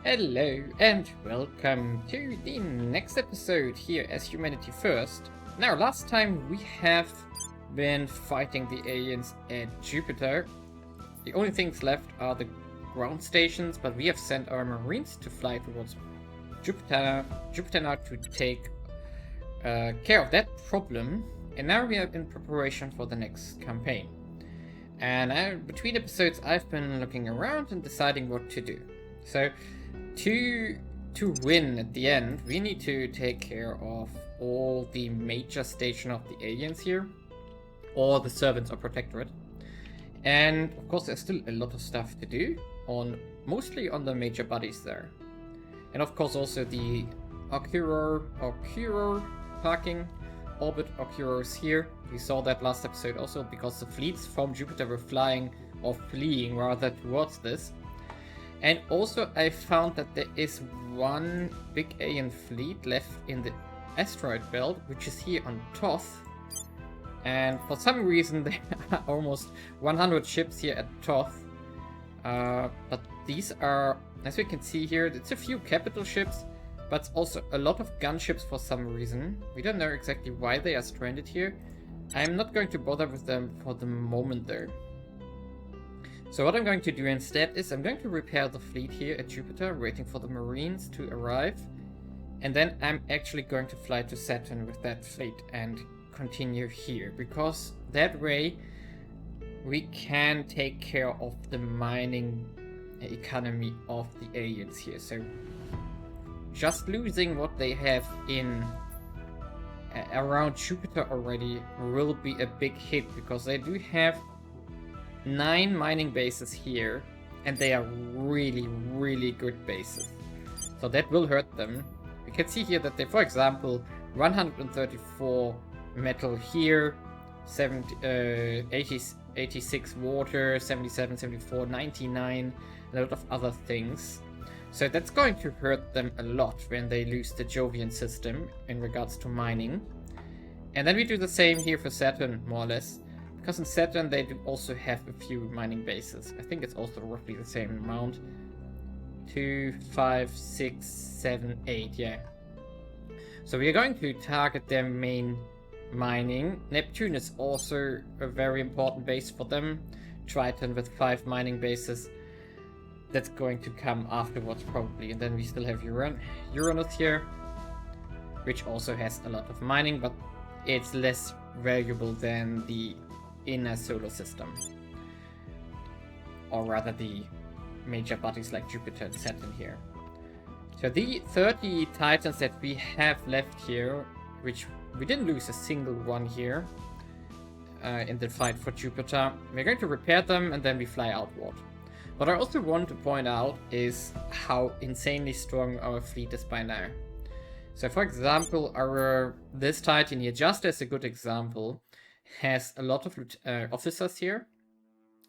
Hello and welcome to the next episode here as Humanity First. Now, last time we have been fighting the aliens at Jupiter. The only things left are the ground stations, but we have sent our Marines to fly towards Jupiter now to take care of that problem. And now we are in preparation for the next campaign. And between episodes, I've been looking around and deciding what to do. So, to win at the end, we need to take care of all the major station of the aliens here, or the servants or protectorate. And of course, there's still a lot of stuff to do mostly on the major bodies there. And of course, also the Occuror parking orbit occurs here. We saw that last episode also, because the fleets from Jupiter were flying or fleeing rather towards this. And also I found that there is one big alien fleet left in the asteroid belt, which is here on Thoth. And for some reason there are almost 100 ships here at Thoth. But these are, as we can see here, it's a few capital ships, but also a lot of gunships for some reason. We don't know exactly why they are stranded here. I'm not going to bother with them for the moment though. So what I'm going to do instead is I'm going to repair the fleet here at Jupiter, waiting for the Marines to arrive. And then I'm actually going to fly to Saturn with that fleet and continue here, because that way we can take care of the mining economy of the aliens here. So just losing what they have in around Jupiter already will be a big hit, because they do have 9 mining bases here, and they are really good bases. So that will hurt them. We can see here that they, for example, 134 metal here, 86 water, 77, 74, 99, a lot of other things. So that's going to hurt them a lot when they lose the Jovian system in regards to mining. And then we do the same here for Saturn, more or less. Because in Saturn they do also have a few mining bases. I think it's also roughly the same amount. 2, 5, 6, 7, 8, yeah. So we are going to target their main mining. Neptune is also a very important base for them. Triton with 5 mining bases. That's going to come afterwards probably. And then we still have Uranus here, which also has a lot of mining, but it's less valuable than the inner solar system, or rather the major bodies like Jupiter and Saturn here. So the 30 Titans that we have left here, which we didn't lose a single one here in the fight for Jupiter, we're going to repair them and then we fly outward. What I also want to point out is how insanely strong our fleet is by now. So for example, this Titan here, just as a good example, has a lot of officers here.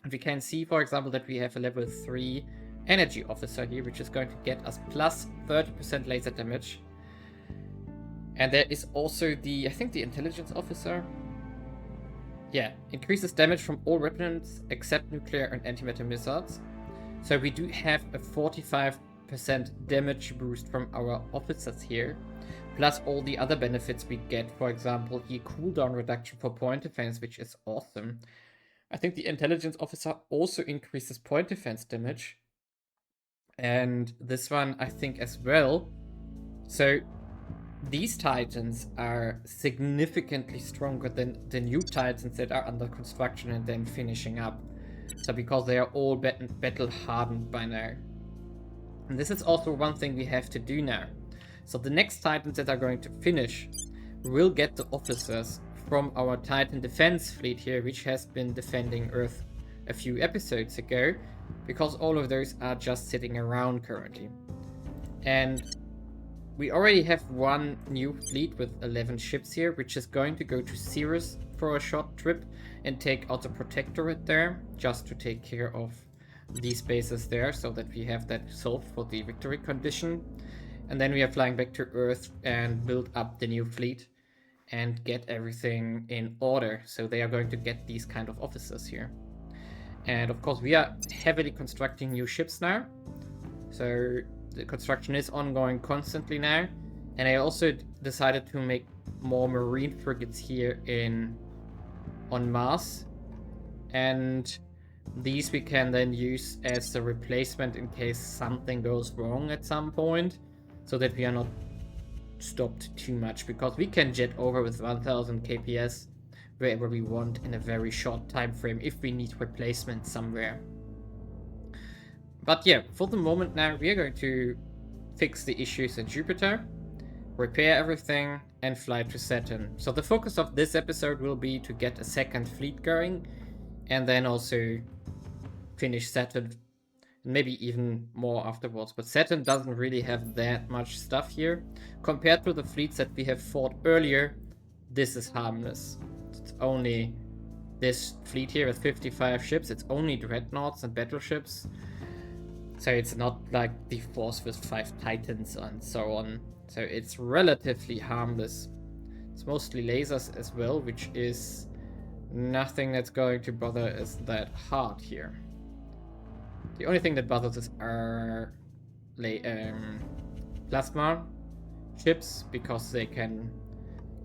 And we can see, for example, that we have a level 3 energy officer here, which is going to get us plus 30% laser damage. And there is also I think the intelligence officer. Yeah, increases damage from all weapons except nuclear and antimatter missiles. So we do have a 45% damage boost from our officers here. Plus all the other benefits we get, for example, the cooldown reduction for point defense, which is awesome. I think the intelligence officer also increases point defense damage. And this one, I think, as well. So these Titans are significantly stronger than the new Titans that are under construction and then finishing up. So because they are all battle hardened by now. And this is also one thing we have to do now. So the next Titans that are going to finish will get the officers from our Titan defense fleet here, which has been defending Earth a few episodes ago, because all of those are just sitting around currently. And we already have one new fleet with 11 ships here, which is going to go to Ceres for a short trip and take out the protectorate there, just to take care of these bases there, so that we have that solved for the victory condition. And then we are flying back to Earth and build up the new fleet and get everything in order. So they are going to get these kind of officers here. And of course we are heavily constructing new ships now. So the construction is ongoing constantly now. And I also decided to make more marine frigates here on Mars. And these we can then use as a replacement in case something goes wrong at some point, so that we are not stopped too much, because we can jet over with 1000 kps wherever we want in a very short time frame if we need replacement somewhere. But yeah, for the moment now we are going to fix the issues at Jupiter, repair everything, and fly to Saturn. So the focus of this episode will be to get a second fleet going, and then also finish Saturn, maybe even more afterwards. But Saturn doesn't really have that much stuff here. Compared to the fleets that we have fought earlier, this is harmless. It's only this fleet here with 55 ships. It's only dreadnoughts and battleships. So it's not like the force with 5 Titans and so on. So it's relatively harmless. It's mostly lasers as well, which is nothing that's going to bother us that hard here. The only thing that bothers us are plasma ships, because they can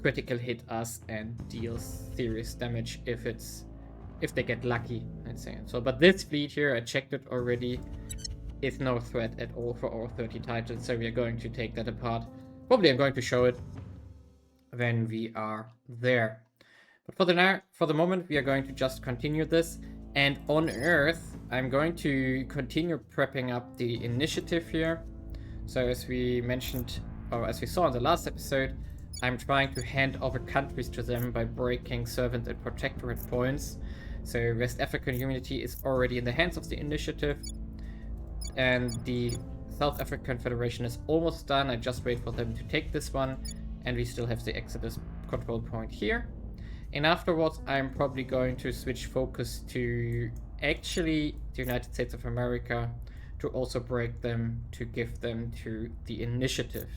critical hit us and deal serious damage if they get lucky, I'd say. So, but this fleet here, I checked it already, is no threat at all for our 30 Titans, so we are going to take that apart. Probably I'm going to show it when we are there. But for the moment, we are going to just continue this. And on Earth, I'm going to continue prepping up the initiative here. So as we mentioned, or as we saw in the last episode, I'm trying to hand over countries to them by breaking servant and protectorate points. So West African Unity is already in the hands of the initiative. And the South African Federation is almost done. I just wait for them to take this one. And we still have the Exodus control point here. And afterwards, I'm probably going to switch focus to actually the United States of America, to also break them, to give them to the initiative.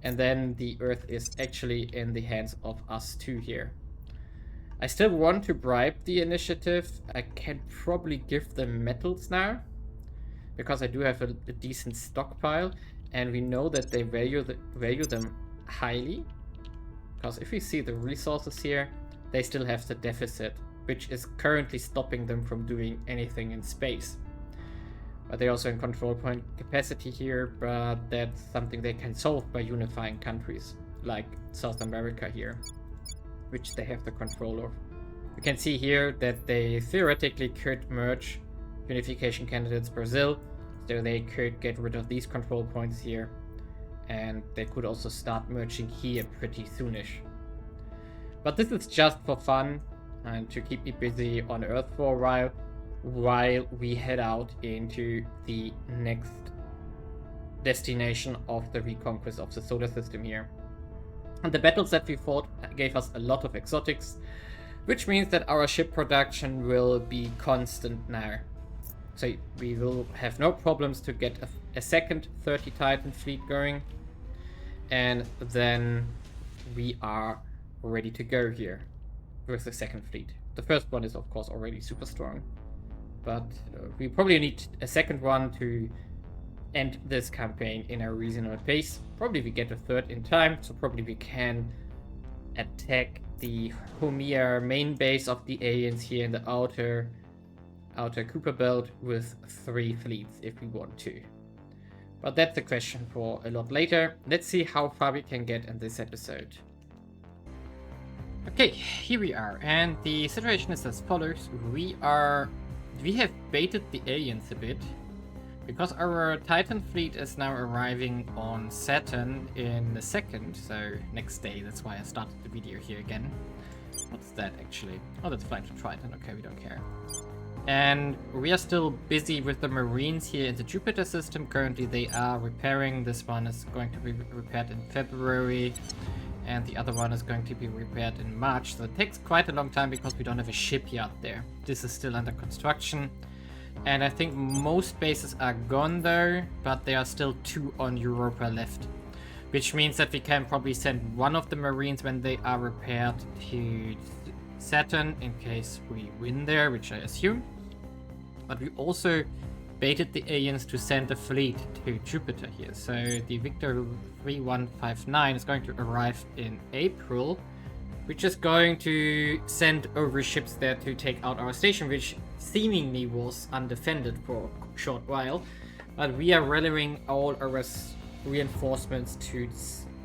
And then the Earth is actually in the hands of us two here. I still want to bribe the initiative. I can probably give them metals now, because I do have a decent stockpile, and we know that they value them highly. Because if we see the resources here, they still have the deficit, which is currently stopping them from doing anything in space. But they're also in control point capacity here, but that's something they can solve by unifying countries, like South America here, which they have the control of. We can see here that they theoretically could merge unification candidates Brazil, so they could get rid of these control points here. And they could also start merging here pretty soonish. But this is just for fun and to keep me busy on Earth for a while we head out into the next destination of the reconquest of the solar system here. And the battles that we fought gave us a lot of exotics, which means that our ship production will be constant now. So we will have no problems to get a second 30 Titan fleet going, and then we are ready to go here with the second fleet. The first one is of course already super strong, but we probably need a second one to end this campaign in a reasonable pace. Probably we get a third in time, so probably we can attack the Homea main base of the aliens here in the outer Kuiper belt with 3 fleets if we want to. But that's a question for a lot later. Let's see how far we can get in this episode. Okay, here we are, and the situation is as follows. We have baited the aliens a bit, because our Titan fleet is now arriving on Saturn in a second, so next day. That's why I started the video here again. What's that actually? Oh, that's flying to Triton. Okay, we don't care. And we are still busy with the Marines here in the Jupiter system. Currently they are repairing. This one is going to be repaired in February, and the other one is going to be repaired in March. So it takes quite a long time because we don't have a shipyard there. This is still under construction. And I think most bases are gone though, but there are still 2 on Europa left. Which means that we can probably send one of the Marines when they are repaired to Saturn in case we win there, which I assume. But we also baited the aliens to send a fleet to Jupiter here. So the Victor 3159 is going to arrive in April. We're just going to send over ships there to take out our station, which seemingly was undefended for a short while. But we are rallying all our reinforcements to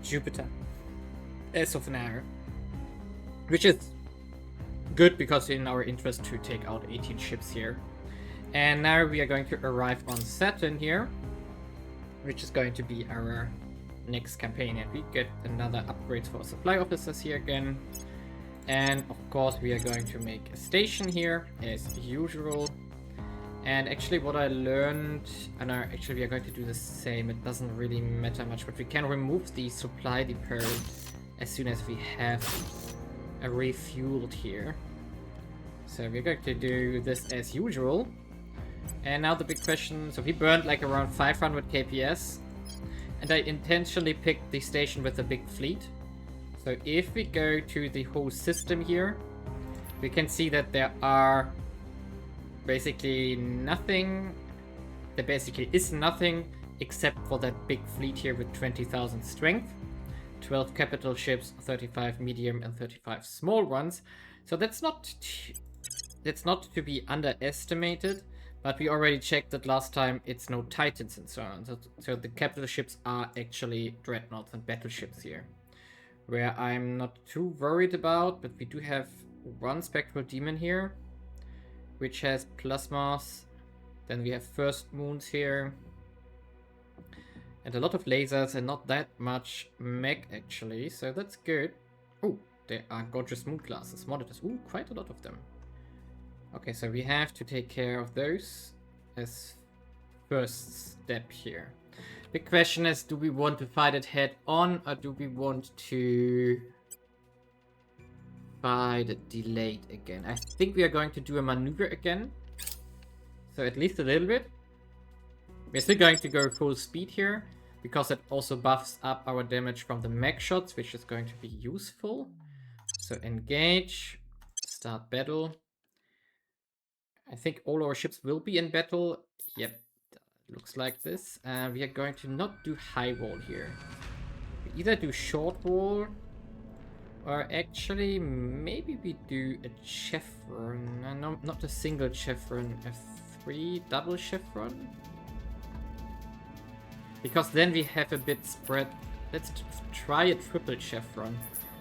Jupiter as of now. Which is good because in our interest to take out 18 ships here. And now we are going to arrive on Saturn here, which is going to be our next campaign. And we get another upgrade for supply officers here again. And of course we are going to make a station here as usual. And actually what I learned, and actually we are going to do the same, it doesn't really matter much, but we can remove the supply depot as soon as we have a refueled here. So we're going to do this as usual. And now the big question, so we burned like around 500 kps. And I intentionally picked the station with a big fleet. So if we go to the whole system here, we can see that there are basically nothing. There basically is nothing except for that big fleet here with 20,000 strength. 12 capital ships, 35 medium and 35 small ones. So that's not to be underestimated. But we already checked that last time it's no Titans and so on. So the capital ships are actually dreadnoughts and battleships here. Where I'm not too worried about, but we do have one spectral demon here, which has plasmas. Then we have first moons here. And a lot of lasers and not that much mech actually, so that's good. Oh, there are gorgeous moon classes, monitors. Ooh, quite a lot of them. Okay, so we have to take care of those as first step here. The question is, do we want to fight it head on or do we want to fight it delayed again? I think we are going to do a maneuver again. So at least a little bit. We're still going to go full speed here because it also buffs up our damage from the mech shots, which is going to be useful. So engage, start battle. I think all our ships will be in battle. Yep, looks like this. We are going to not do high wall here. We either do short wall, or actually maybe we do a chevron. No, not a single chevron, a 3 double chevron. Because then we have a bit spread. Let's try a triple chevron.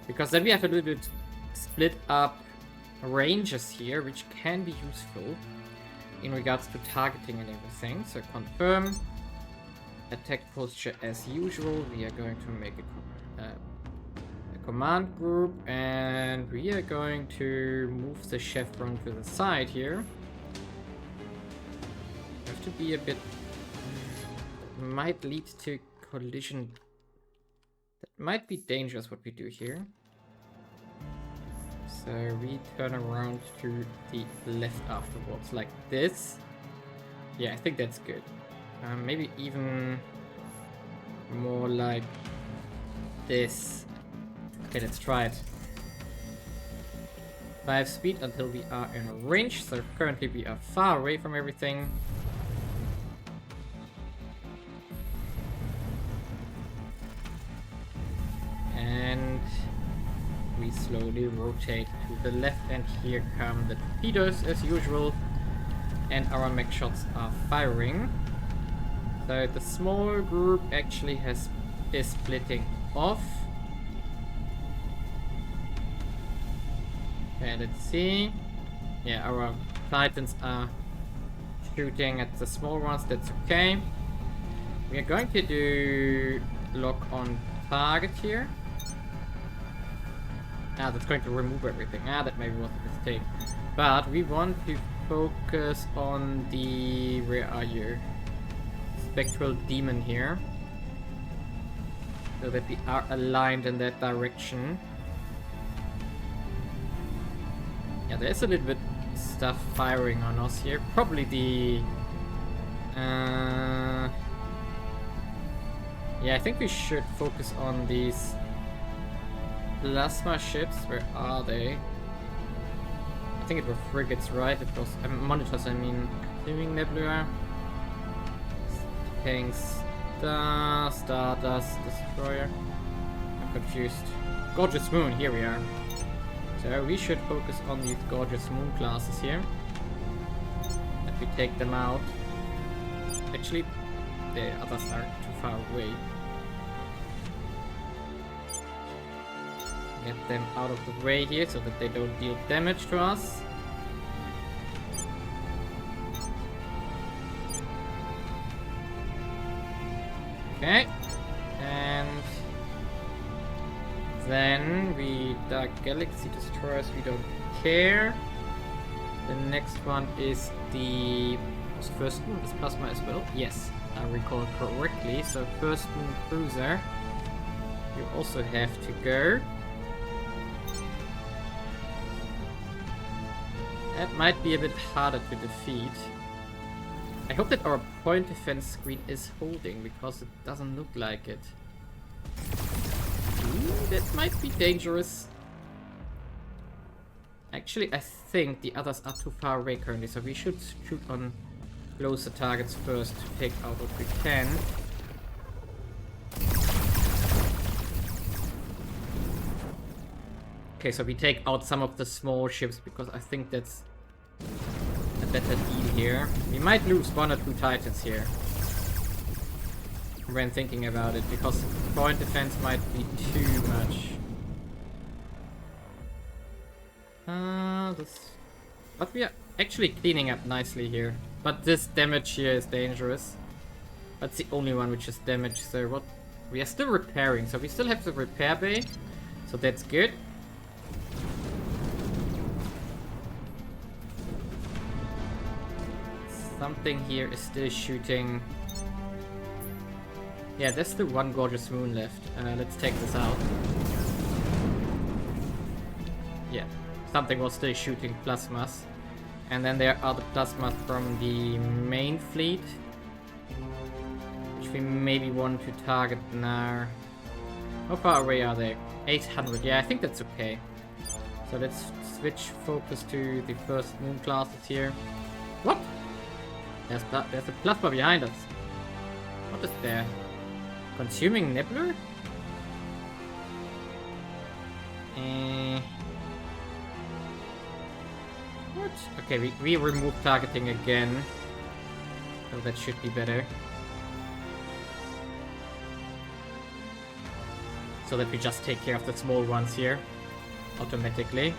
Because then we have a little bit split up ranges here, which can be useful in regards to targeting and everything. So confirm. Attack posture as usual. We are going to make a command group. And we are going to move the chevron to the side here. Have to be a bit... might lead to collision. That might be dangerous what we do here. So we turn around to the left afterwards, like this. Yeah, I think that's good. Maybe even more like this. Okay, let's try it. 5 speed until we are in range. So currently we are far away from everything. And we slowly rotate to the left, and here come the torpedoes as usual, and our mech shots are firing. So the small group actually is splitting off. And let's see. Yeah, our Titans are shooting at the small ones, that's okay. We are going to do lock on target here. Ah, that's going to remove everything. Ah, that maybe was a mistake. But we want to focus on the... where are you? Spectral demon here. So that we are aligned in that direction. Yeah, there's a little bit stuff firing on us here. Probably the... yeah, I think we should focus on these... plasma ships. Where are they? I think it were frigates, right? It was monitors, I mean. Swimming nebula. King Stardust Destroyer. I'm confused. Gorgeous Moon, here we are. So we should focus on these Gorgeous Moon classes here. Let me take them out. Actually, the others are too far away. Get them out of the way here so that they don't deal damage to us. Okay, and then we Dark Galaxy Destroyers, we don't care. The next one is the First Moon, is Plasma as well? Yes, I recall correctly. So First Moon Cruiser, you also have to go. That might be a bit harder to defeat. I hope that our point defense screen is holding, because it doesn't look like it. Ooh, that might be dangerous. Actually, I think the others are too far away currently, so we should shoot on closer targets first to take out what we can. Okay, so we take out some of the small ships, because I think that's a better deal here. We might lose 1 or 2 Titans here when thinking about it, because point defense might be too much. But we are actually cleaning up nicely here. But this damage here is dangerous. That's the only one which is damaged. So what? We are still repairing, so we still have the repair bay. So that's good. Something here is still shooting. Yeah, there's still 1 Gorgeous Moon left. Let's take this out. Yeah, something was still shooting plasmas. And then there are the plasmas from the main fleet, which we maybe want to target now. How far away are they? 800. Yeah, I think that's okay. So let's switch focus to the First Moon classes here. What? There's a plasma behind us. What is there? Consuming Nibbler? What? Okay, we remove targeting again. So that should be better. So that we just take care of the small ones here automatically.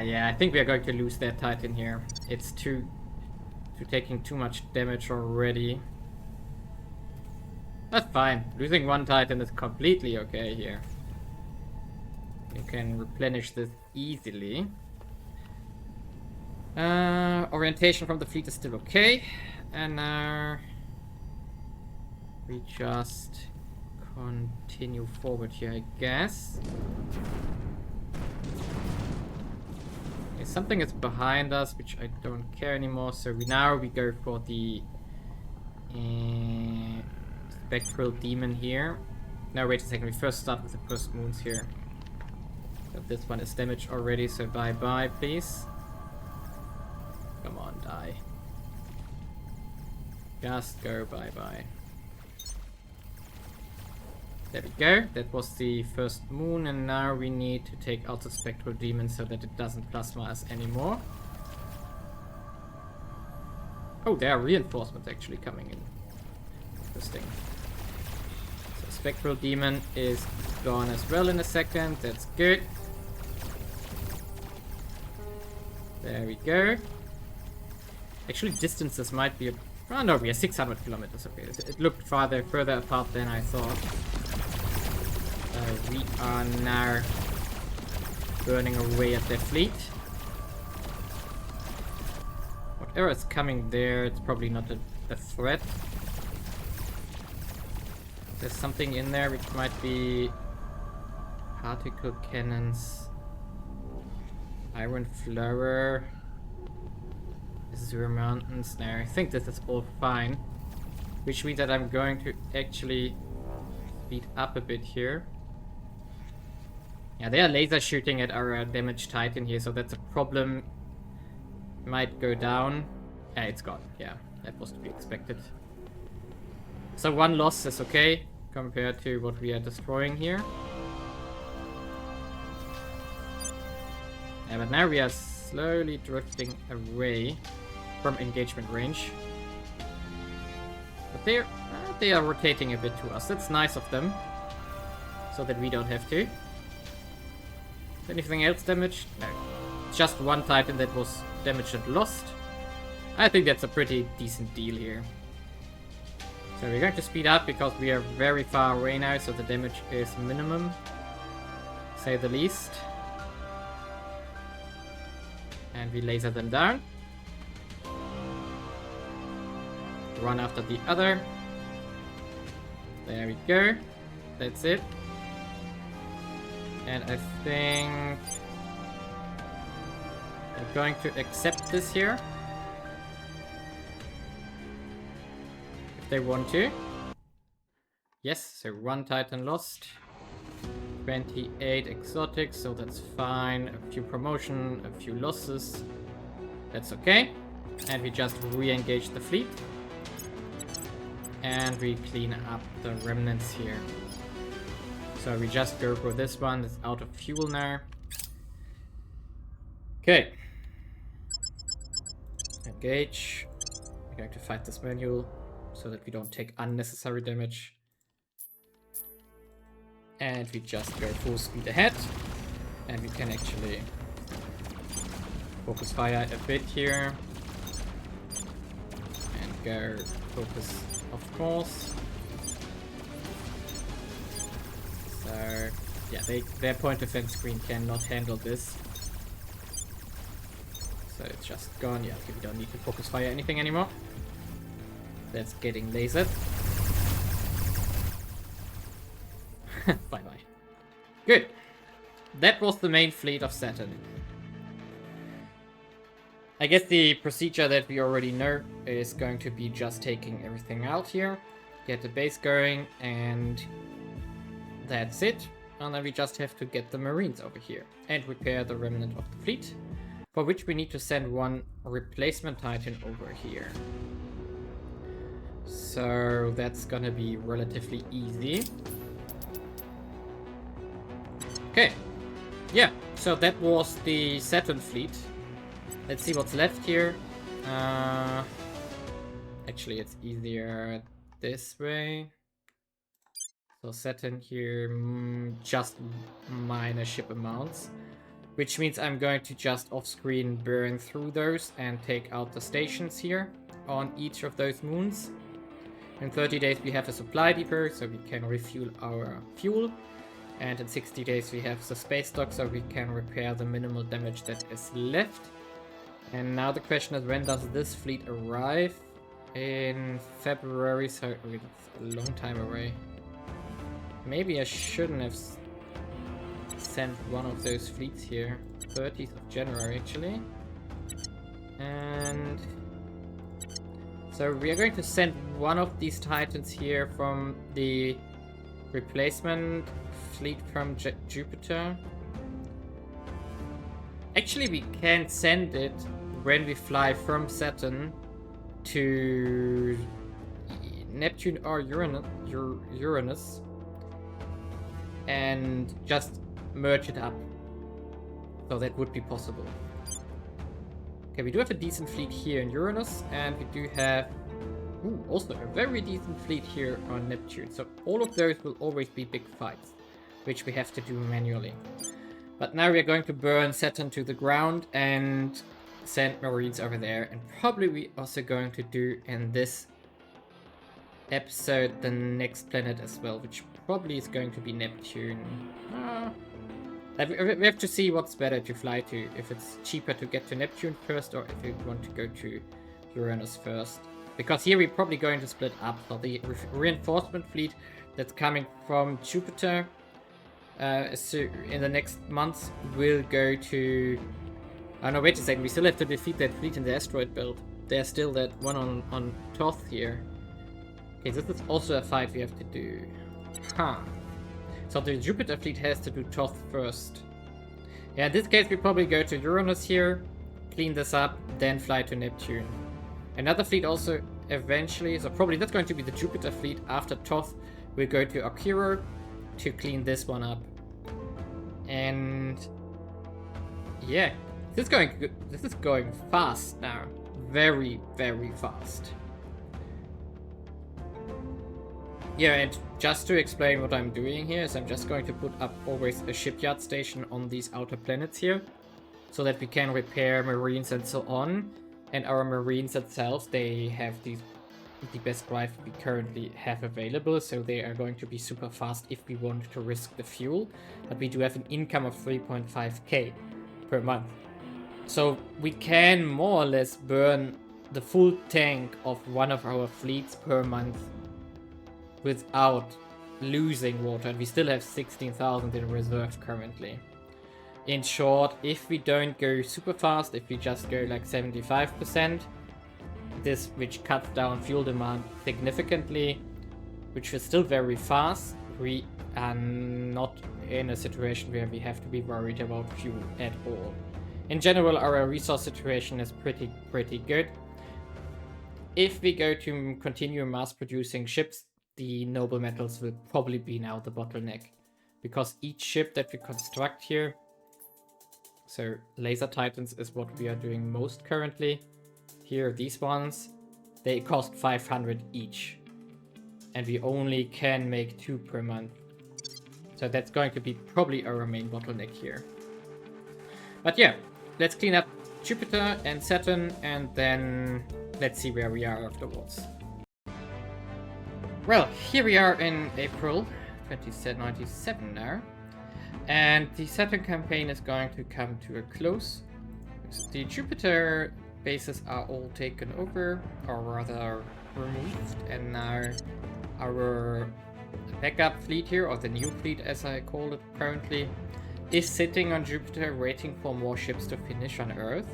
Yeah, I think we are going to lose that Titan here. It's taking too much damage already. That's fine. Losing 1 Titan is completely okay here. You can replenish this easily. Orientation from the fleet is still okay. And now we just continue forward here, I guess. Something is behind us, which I don't care anymore. So now we go for the Spectral Demon here. No, wait a second. We first start with the First Moons here. So this one is damaged already, so bye-bye, please. Come on, die. Just go bye-bye. There we go. That was the First Moon, and now we need to take out the Spectral Demon so that it doesn't plasma us anymore. Oh, there are reinforcements actually coming in. Interesting. So Spectral Demon is gone as well in a second. That's good. There we go. Actually, distances might be... Oh no, we are 600 kilometers away. It looked further apart than I thought. We are now burning away at their fleet. Whatever is coming there, it's probably not a threat. There's something in there which might be particle cannons, iron flower, Azure Mountains. No, I think this is all fine, which means that I'm going to actually speed up a bit here. Yeah, they are laser shooting at our damaged Titan here, so that's a problem. might go down. It's gone. Yeah, that was to be expected. So 1 loss is okay compared to what we are destroying here. Yeah, but now we are slowly drifting away from engagement range. But they are rotating a bit to us. That's nice of them. So that we don't have to. Anything else damaged? No. Just 1 Titan that was damaged and lost. I think that's a pretty decent deal here. So we're going to speed up because we are very far away now, so the damage is minimum, say the least. And we laser them down. One after the other. There we go. That's it. And I think I'm going to accept this here. If they want to. Yes, so 1 Titan lost. 28 exotics, so that's fine. A few promotion, a few losses. That's okay. And we just re-engage the fleet. And we clean up the remnants here. So we just go for this one. It's out of fuel now. Okay. Engage. We're going to fight this manual so that we don't take unnecessary damage. And we just go full speed ahead. And we can actually focus fire a bit here. And go focus, of course. So, yeah, their point defense screen cannot handle this. So it's just gone. Yeah, okay, we don't need to focus fire anything anymore. That's getting lasered. Bye-bye. Good. That was the main fleet of Saturn. I guess the procedure that we already know is going to be just taking everything out here, get the base going, and that's it. And then we just have to get the Marines over here and repair the remnant of the fleet, for which we need to send 1 replacement Titan over here. So that's gonna be relatively easy. Okay. Yeah, so that was the Saturn fleet. Let's see what's left here. Actually, it's easier this way. So Saturn here, just minor ship amounts. Which means I'm going to just off-screen burn through those and take out the stations here on each of those moons. In 30 days we have a supply depot, so we can refuel our fuel. And in 60 days we have the space dock, so we can repair the minimal damage that is left. And now the question is, when does this fleet arrive? In February, so it's a long time away. Maybe I shouldn't have sent one of those fleets here. 30th of January, actually. And so we are going to send one of these Titans here from the replacement fleet from Jupiter. Actually, we can send it when we fly from Saturn to Neptune or Uranus and just merge it up. So that would be possible. Okay, we do have a decent fleet here in Uranus, and we do have also a very decent fleet here on Neptune. So all of those will always be big fights, which we have to do manually. But now we are going to burn Saturn to the ground and send Marines over there. And probably we also going to do in this episode the next planet as well, which probably is going to be Neptune. We have to see what's better to fly to. If it's cheaper to get to Neptune first, or if we want to go to Uranus first. Because here we're probably going to split up. So the reinforcement fleet that's coming from Jupiter so in the next months will go to... Oh no, wait a second. We still have to defeat that fleet in the asteroid belt. There's still that one on Thoth here. Okay, this is also a fight we have to do. Huh. So the Jupiter fleet has to do Thoth first. Yeah, in this case we probably go to Uranus here, clean this up, then fly to Neptune. Another fleet also eventually, so probably that's going to be the Jupiter fleet. After Thoth, we'll go to Akira to clean this one up. And yeah, this is going fast now. Very, very fast. Yeah, and just to explain what I'm doing here is I'm just going to put up always a shipyard station on these outer planets here, so that we can repair marines and so on. And our marines themselves, they have the best drive we currently have available, so they are going to be super fast if we want to risk the fuel. But we do have an income of 3.5k per month. So we can more or less burn the full tank of one of our fleets per month without losing water, and we still have 16,000 in reserve currently. In short, if we don't go super fast, if we just go like 75%, this which cuts down fuel demand significantly, which is still very fast, we are not in a situation where we have to be worried about fuel at all. In general, our resource situation is pretty good. If we go to continue mass producing ships, the noble metals will probably be now the bottleneck, because each ship that we construct here, so laser titans is what we are doing most currently. Here, these ones, they cost 500 each, and we only can make 2 per month. So that's going to be probably our main bottleneck here. But yeah, let's clean up Jupiter and Saturn, and then let's see where we are afterwards. Well, here we are in April 2097 now, and the Saturn campaign is going to come to a close. The Jupiter bases are all taken over, or rather removed, and now our backup fleet here, or the new fleet as I call it currently, is sitting on Jupiter waiting for more ships to finish on Earth,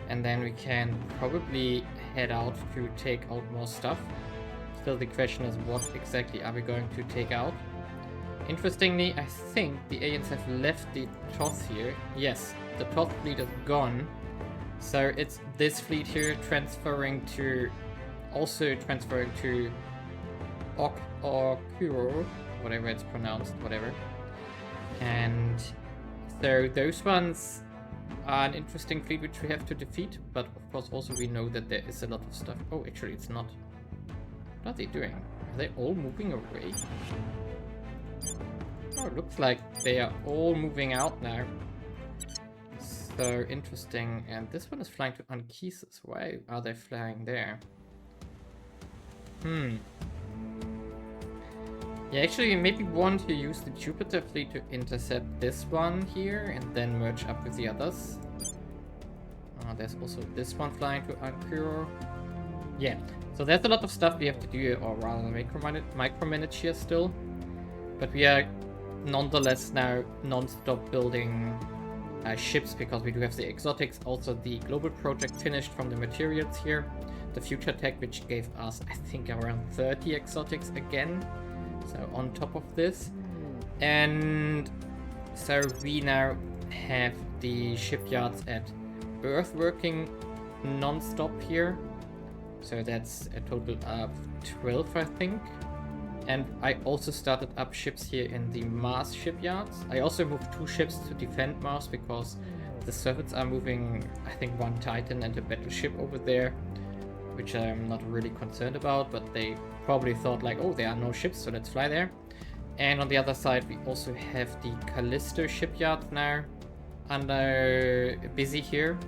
and then we can probably head out to take out more stuff. Still the question is, what exactly are we going to take out? Interestingly, I think the aliens have left the Thoth here. Yes, the Thoth fleet is gone. So it's this fleet here transferring to Okuro, whatever it's pronounced, whatever. And so those ones are an interesting fleet which we have to defeat, but of course also we know that there is a lot of stuff. Oh, actually it's not. What are they doing? Are they all moving away? Oh, it looks like they are all moving out now. So interesting. And this one is flying to Anchises. Why are they flying there? Yeah, actually maybe want to use the Jupiter fleet to intercept this one here and then merge up with the others. There's also this one flying to Ankuro. Yeah, so there's a lot of stuff we have to do, or rather micromanage here still. But we are nonetheless now non-stop building ships, because we do have the exotics. Also the global project finished from the materials here. The future tech, which gave us, I think, around 30 exotics again. So on top of this. And so we now have the shipyards at Earth working non-stop here. So that's a total of 12, I think. And I also started up ships here in the Mars shipyards. I also moved 2 ships to defend Mars, because the Soviets are moving, I think, 1 Titan and a battleship over there, which I'm not really concerned about, but they probably thought like, oh, there are no ships, so let's fly there. And on the other side, we also have the Callisto shipyard now busy here.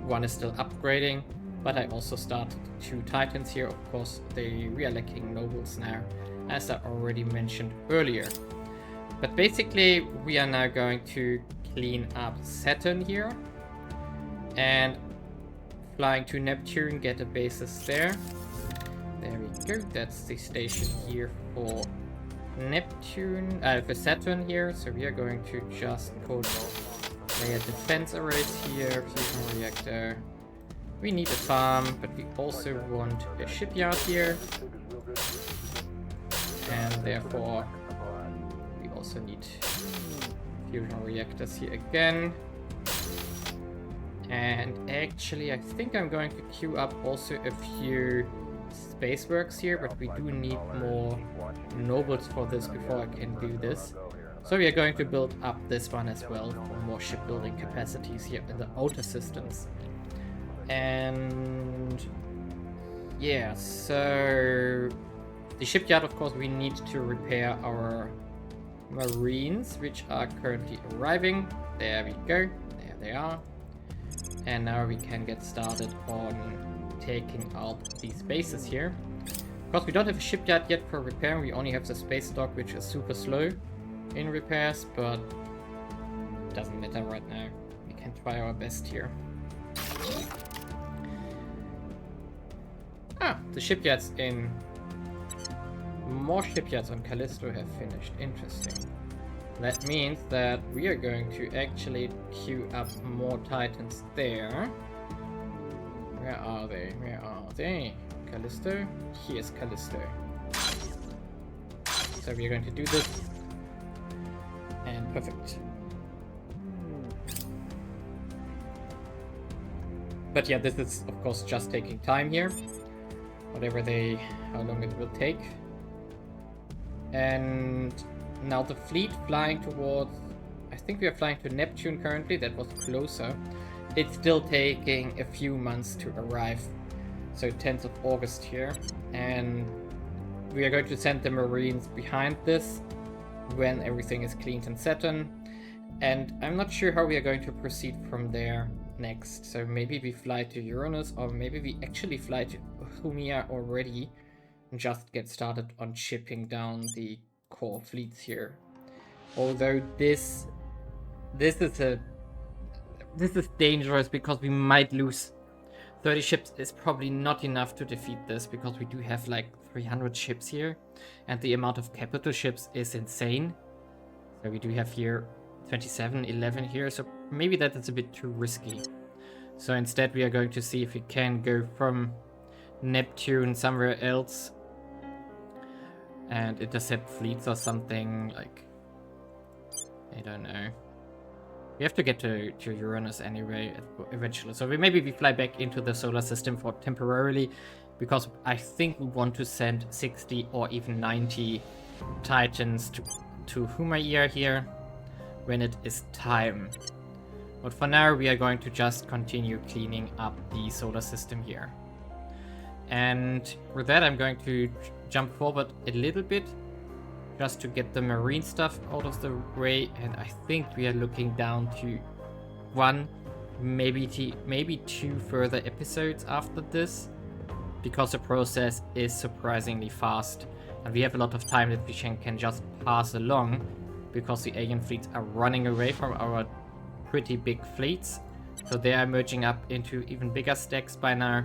One is still upgrading, but I also started 2 Titans here. Of course, we are lacking nobles now, as I already mentioned earlier. But basically, we are now going to clean up Saturn here, and flying to Neptune, get a basis there. There we go. That's the station here for Neptune, for Saturn here. So we are going to just put layer defense arrays here, fusion reactor. We need a farm, but we also want a shipyard here. And therefore, we also need fusion reactors here again. And actually, I think I'm going to queue up also a few space works here, but we do need more nobles for this before I can do this. So we are going to build up this one as well for more shipbuilding capacities here in the outer systems. And yeah, so the shipyard, of course, we need to repair our marines, which are currently arriving. There we go. There they are. And now we can get started on taking out these bases here. Of course, we don't have a shipyard yet for repair. We only have the space dock, which is super slow in repairs, but doesn't matter right now. We can try our best here. Ah, the shipyards in... More shipyards on Callisto have finished. Interesting. That means that we are going to actually queue up more Titans there. Where are they? Where are they? Callisto? Here's Callisto. So we are going to do this. And perfect. But yeah, this is of course just taking time here. How long it will take. And now the fleet flying towards, I think we are flying to Neptune currently, that was closer. It's still taking a few months to arrive. So 10th of August here. And we are going to send the Marines behind this when everything is cleaned in Saturn. And I'm not sure how we are going to proceed from there next. So maybe we fly to Uranus, or maybe we actually fly to Humia already and just get started on shipping down the core fleets here. Although this is dangerous because we might lose. 30 ships is probably not enough to defeat this because we do have like 300 ships here and the amount of capital ships is insane. So we do have here 27, 11 here, so maybe that is a bit too risky. So instead we are going to see if we can go from Neptune somewhere else and intercept fleets or something, like, I don't know. We have to get to Uranus anyway eventually, so maybe we fly back into the solar system for temporarily, because I think we want to send 60 or even 90 Titans to Humaia here when it is time. But for now we are going to just continue cleaning up the solar system here. And with that I'm going to jump forward a little bit just to get the marine stuff out of the way, and I think we are looking down to one, maybe two further episodes after this, because the process is surprisingly fast and we have a lot of time that we can just pass along, because the alien fleets are running away from our pretty big fleets, so they are merging up into even bigger stacks by now.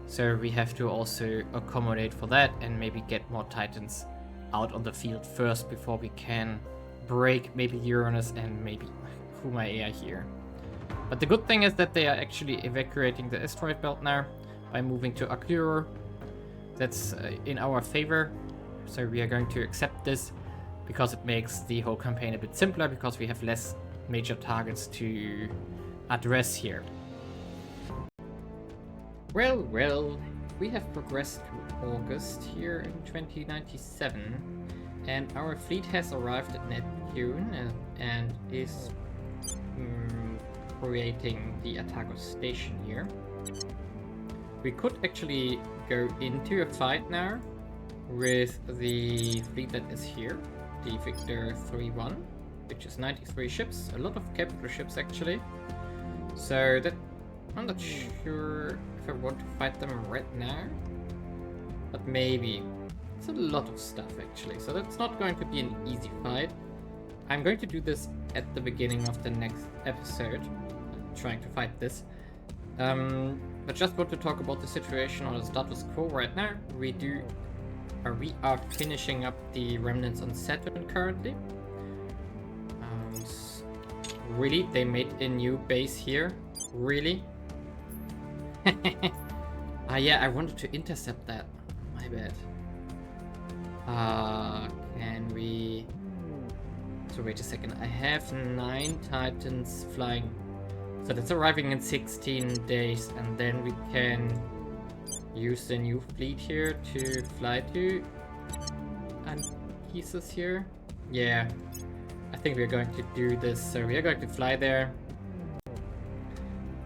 So we have to also accommodate for that and maybe get more Titans out on the field first before we can break maybe Uranus and maybe Humaia here. But the good thing is that they are actually evacuating the asteroid belt now by moving to Arcturus. That's in our favor, so we are going to accept this because it makes the whole campaign a bit simpler, because we have less major targets to address here. Well, we have progressed to August here in 2097, and our fleet has arrived at Neptune and is creating the Atagos station here. We could actually go into a fight now with the fleet that is here, the Victor 3-1, which is 93 ships, a lot of capital ships actually. So that I'm not sure if I want to fight them right now, but maybe. It's a lot of stuff actually, so that's not going to be an easy fight. I'm going to do this at the beginning of the next episode, trying to fight this. But just want to talk about the situation on the status quo right now. We are finishing up the remnants on Saturn currently. Really? They made a new base here? Really? Yeah, I wanted to intercept that. My bad. Can we... So wait a second. I have 9 Titans flying So that's arriving in 16 days, and then we can use the new fleet here to fly to pieces here. Yeah, I think we're going to do this. So we are going to fly there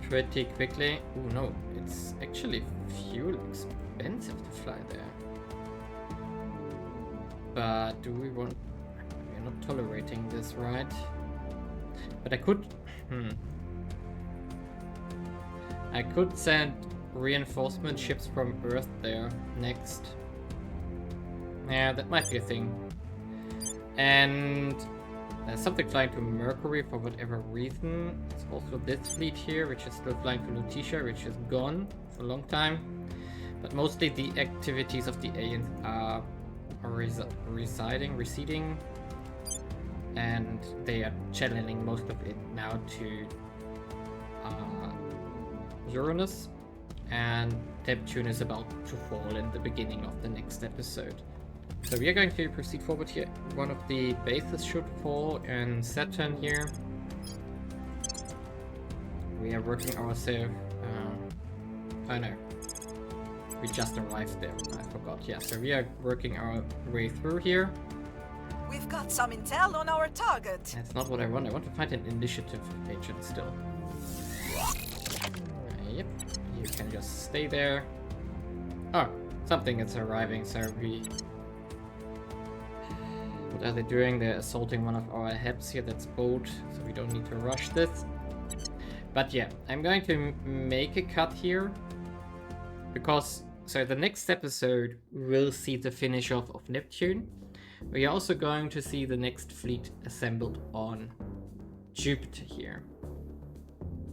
pretty quickly. Oh no, it's actually fuel expensive to fly there. But do we want... We're not tolerating this, right? But I could... I could send reinforcement ships from Earth there next. Yeah, that might be a thing. And there's something flying to Mercury for whatever reason. It's also this fleet here, which is still flying to Lutetia, which is gone for a long time. But mostly the activities of the aliens are receding. And they are channeling most of it now to Uranus. And Neptune is about to fall in the beginning of the next episode. So we are going to proceed forward here. One of the bases should fall in Saturn here. We are working ourselves... oh no. We just arrived there. I forgot. Yeah, so we are working our way through here. We've got some intel on our target. That's not what I want. I want to find an initiative agent still. Yep. You can just stay there. Oh, something is arriving, so we... What are they doing? They're assaulting one of our HEPs here. That's bold, so we don't need to rush this. But yeah, I'm going to make a cut here. Because, so the next episode will see the finish off of Neptune. We are also going to see the next fleet assembled on Jupiter here.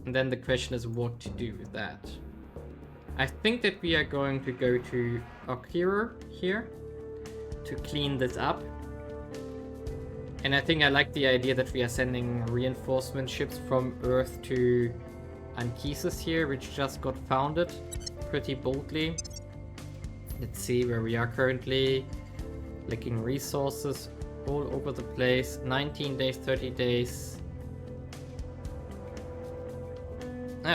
And then the question is what to do with that. I think that we are going to go to Okira here to clean this up. And I think I like the idea that we are sending reinforcement ships from Earth to Anchises here, which just got founded pretty boldly. Let's see where we are currently. Lacking resources all over the place. 19 days, 30 days.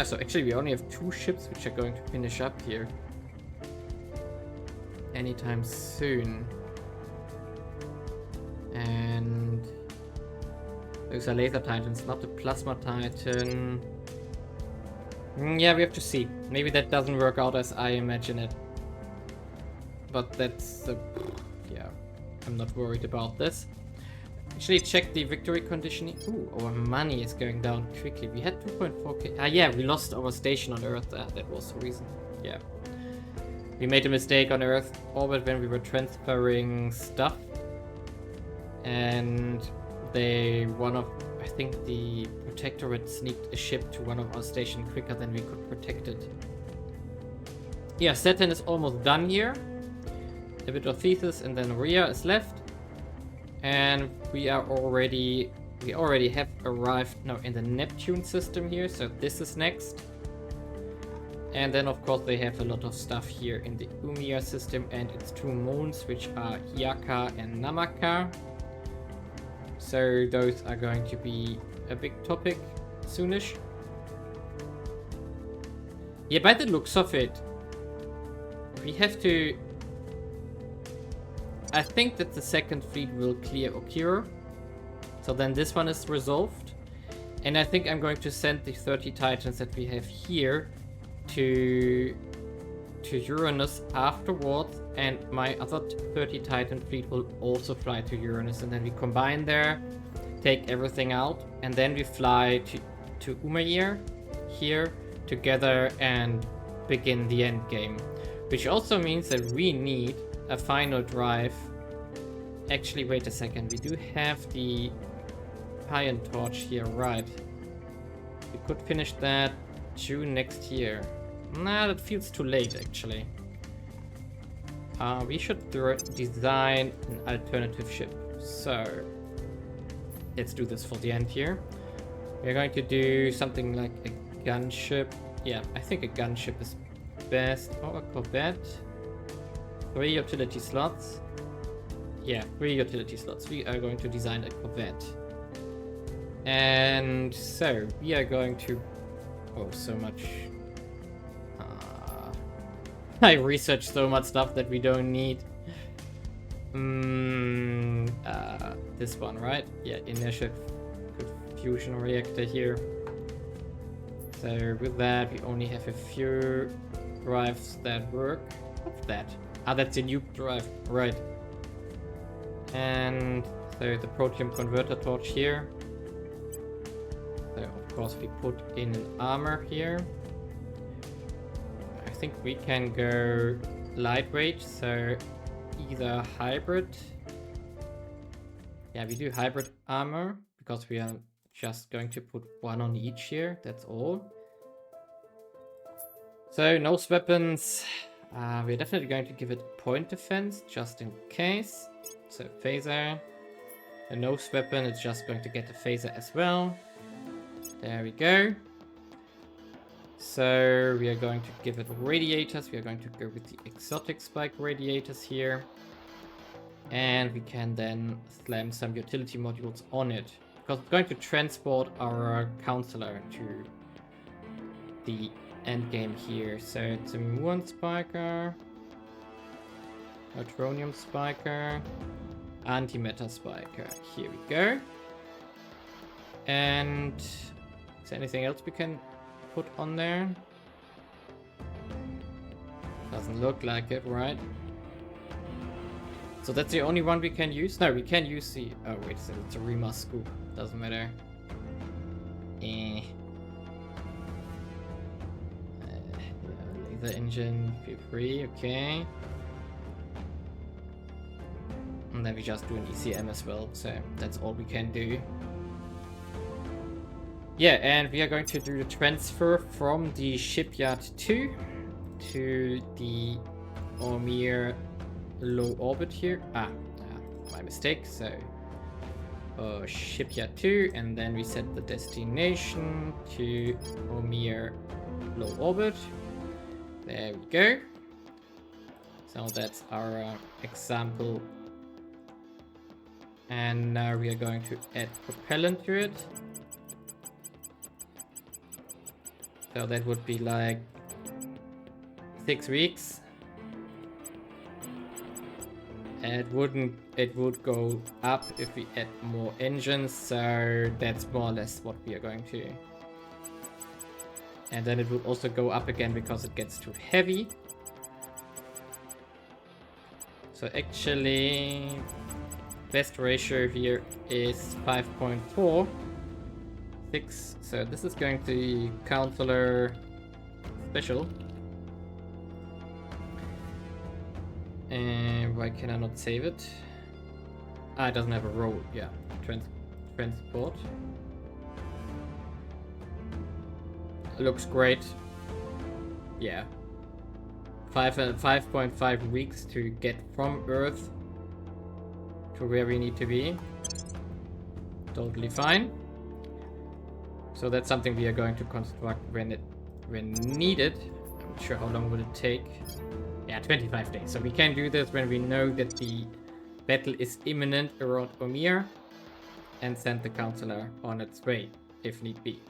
So actually we only have 2 ships which are going to finish up here anytime soon. And those are laser titans, not the plasma titan. Yeah, we have to see. Maybe that doesn't work out as I imagine it. But that's the... yeah, I'm not worried about this. Actually, check the victory conditioning. Ooh, our money is going down quickly. We had 2.4k. Ah, yeah, we lost our station on Earth. That was the reason. Yeah. We made a mistake on Earth orbit when we were transferring stuff. And I think the Protectorate sneaked a ship to one of our stations quicker than we could protect it. Yeah, Saturn is almost done here. A bit of Thetis and then Rhea is left. And we already have arrived now in the Neptune system here, so this is next. And then of course they have a lot of stuff here in the Umia system and its 2 moons, which are Hyaka and Namaka. So those are going to be a big topic soonish. Yeah, by the looks of it, we have to... I think that the second fleet will clear Okira. So then this one is resolved. And I think I'm going to send the 30 Titans that we have here to Uranus afterwards. And my other 30 Titan fleet will also fly to Uranus. And then we combine there, take everything out. And then we fly to Umair here together and begin the end game. Which also means that we need a final drive. Actually, wait a second. We do have the Iron Torch here, right? We could finish that June next year. Nah, that feels too late, actually. We should design an alternative ship. So, let's do this for the end here. We're going to do something like a gunship. Yeah, I think a gunship is best. Or a corvette. 3 utility slots. Yeah, 3 utility slots. We are going to design a corvette. And so, we are going to Oh, so much. I researched so much stuff that we don't need. This one, right? Yeah, inertial fusion reactor here. So with that, we only have a few drives that work. What's that? Ah, that's a nuke drive, right? And so the protium converter torch here. So of course we put in an armor here. I think we can go lightweight, so either hybrid. Yeah, we do hybrid armor because we are just going to put one on each here. That's all. So nose weapons. We're definitely going to give it point defense just in case. So phaser. The nose weapon is just going to get a phaser as well. There we go. So we are going to give it radiators. We are going to go with the exotic spike radiators here. And we can then slam some utility modules on it. Because it's going to transport our counselor to the end game here. So it's a muon spiker, neutronium spiker, antimatter spiker. Here we go. And is there anything else we can put on there? Doesn't look like it, right? So that's the only one we can use? No, we can use the... Oh wait, so it's a Rima scoop. Doesn't matter. Laser engine, feel free, okay. And then we just do an ECM as well, so that's all we can do. Yeah, and we are going to do the transfer from the shipyard 2 to the Ormir low orbit here. My mistake. So shipyard 2, and then we set the destination to Ormir low orbit. There we go. So that's our example. And now we are going to add propellant to it. So that would be like 6 weeks. And it would go up if we add more engines, so that's more or less what we are going to. And then it would also go up again because it gets too heavy. So actually, best ratio here is 5.46. So this is going to be counselor special. And why can I not save it? Ah, it doesn't have a role. Yeah, transport. Looks great. Yeah. 5.5 weeks to get from Earth to where we need to be. Totally fine. So that's something we are going to construct when needed. I'm not sure how long will it take. Yeah, 25 days. So we can do this when we know that the battle is imminent around Ormir and send the counselor on its way if need be.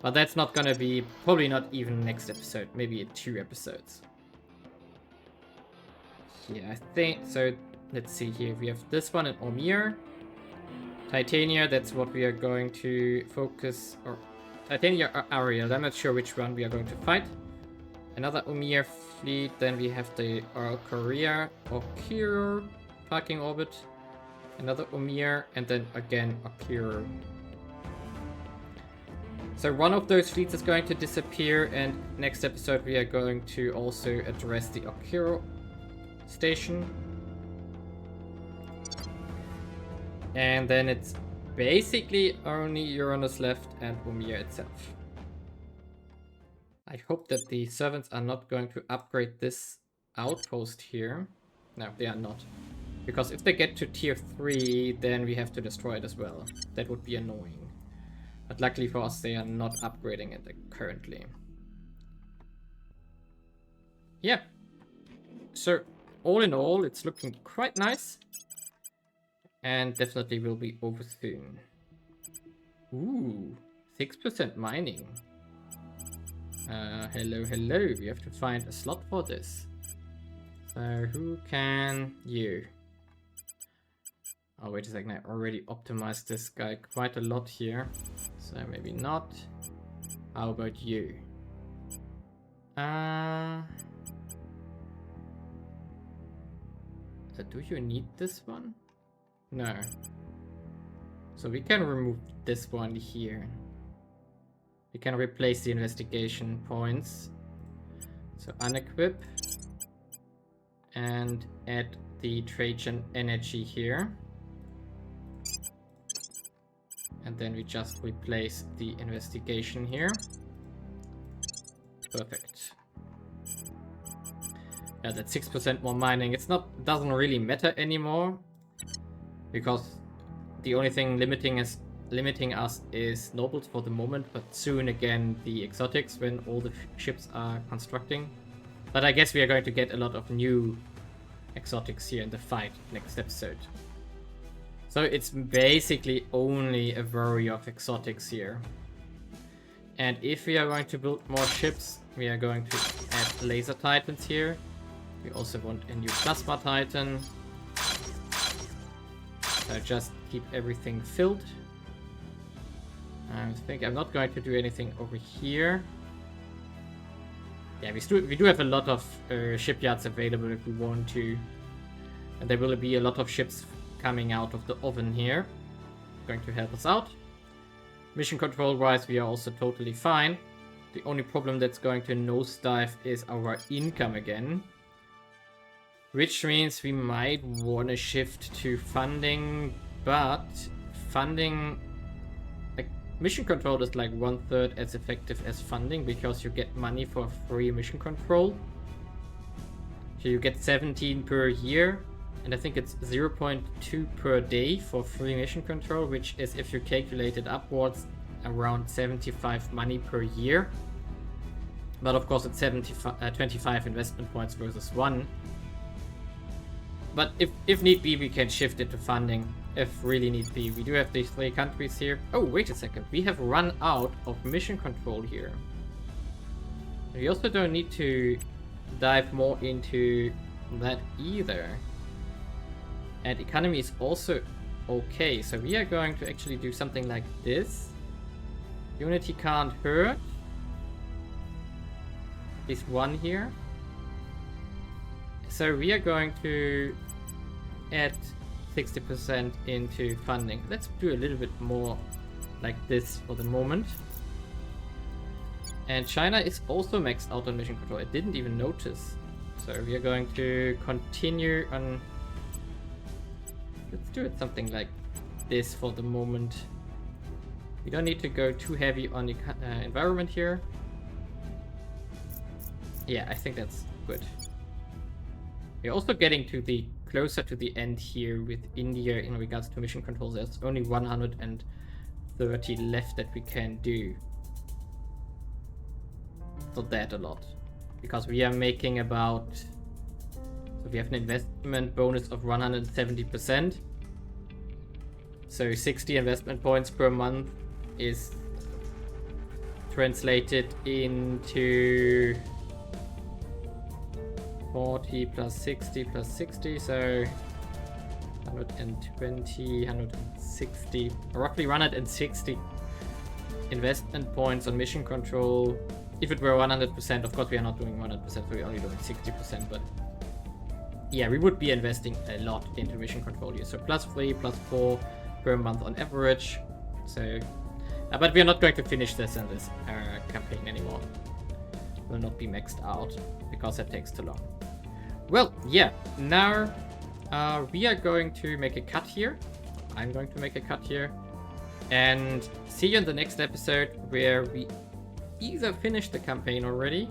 But that's not gonna be, probably not even next episode, maybe in 2 episodes. Yeah, I think, so let's see here. We have this one in Ormir. Titania, that's what we are going to focus, or Titania or Ariel, I'm not sure which one we are going to fight. Another Ormir fleet, then we have the Korea or Kir parking orbit. Another Ormir, and then again Akira. So one of those fleets is going to disappear, and next episode we are going to also address the Akira station. And then it's basically only Uranus left and Ormir itself. I hope that the servants are not going to upgrade this outpost here. No, they are not. Because if they get to tier 3, then we have to destroy it as well. That would be annoying. But luckily for us, they are not upgrading it currently. Yeah. So, all in all, it's looking quite nice. And definitely will be over soon. Ooh, 6% mining. Hello, hello. We have to find a slot for this. So who can you? Oh, wait a second. I already optimized this guy quite a lot here. So maybe not. How about you? So do you need this one? No. So we can remove this one here. We can replace the investigation points. So unequip. And add the Trajan energy here. And then we just replace the investigation here. Perfect. Yeah, that's 6% more mining. Doesn't really matter anymore. Because the only thing limiting us is nobles for the moment, but soon again the exotics when all the ships are constructing. But I guess we are going to get a lot of new exotics here in the fight next episode. So it's basically only a worry of exotics here. And if we are going to build more ships, we are going to add laser titans here. We also want a new plasma titan. So just keep everything filled. I think I'm not going to do anything over here. Yeah, we do have a lot of shipyards available if we want to. And there will be a lot of ships coming out of the oven here. Going to help us out. Mission control wise, we are also totally fine. The only problem that's going to nosedive is our income again. Which means we might want to shift to funding, but funding... Mission control is like 1/3 as effective as funding because you get money for free mission control. So you get 17 per year, and I think it's 0.2 per day for free mission control, which is, if you calculate it upwards, around 75 money per year. But of course it's 25 investment points versus 1. But if need be, we can shift it to funding. If really need be. We do have these 3 countries here. Oh, wait a second. We have run out of mission control here. We also don't need to dive more into that either. And economy is also okay. So we are going to actually do something like this. Unity can't hurt. This one here. So we are going to add 60% into funding. Let's do a little bit more like this for the moment. And China is also maxed out on mission control. I didn't even notice. So we are going to continue on... Let's do it something like this for the moment. We don't need to go too heavy on the environment here. Yeah, I think that's good. We're also getting to the closer to the end here with India in regards to mission controls. There's only 130 left that we can do. Not that a lot. Because we are making about... So we have an investment bonus of 170%. So 60 investment points per month is translated into 40 plus 60 plus 60, so 120, 160, roughly 160 investment points on mission control. If it were 100%, of course we are not doing 100%, so we're only doing 60%, but yeah, we would be investing a lot into mission control here. So +3, +4 per month on average. So, but we are not going to finish this in this campaign anymore. Will not be maxed out because that takes too long. Well, yeah, now we are going to make a cut here. I'm going to make a cut here. And see you in the next episode where we either finish the campaign already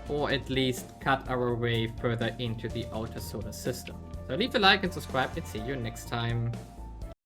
or at least cut our way further into the outer solar system. So leave a like and subscribe and see you next time.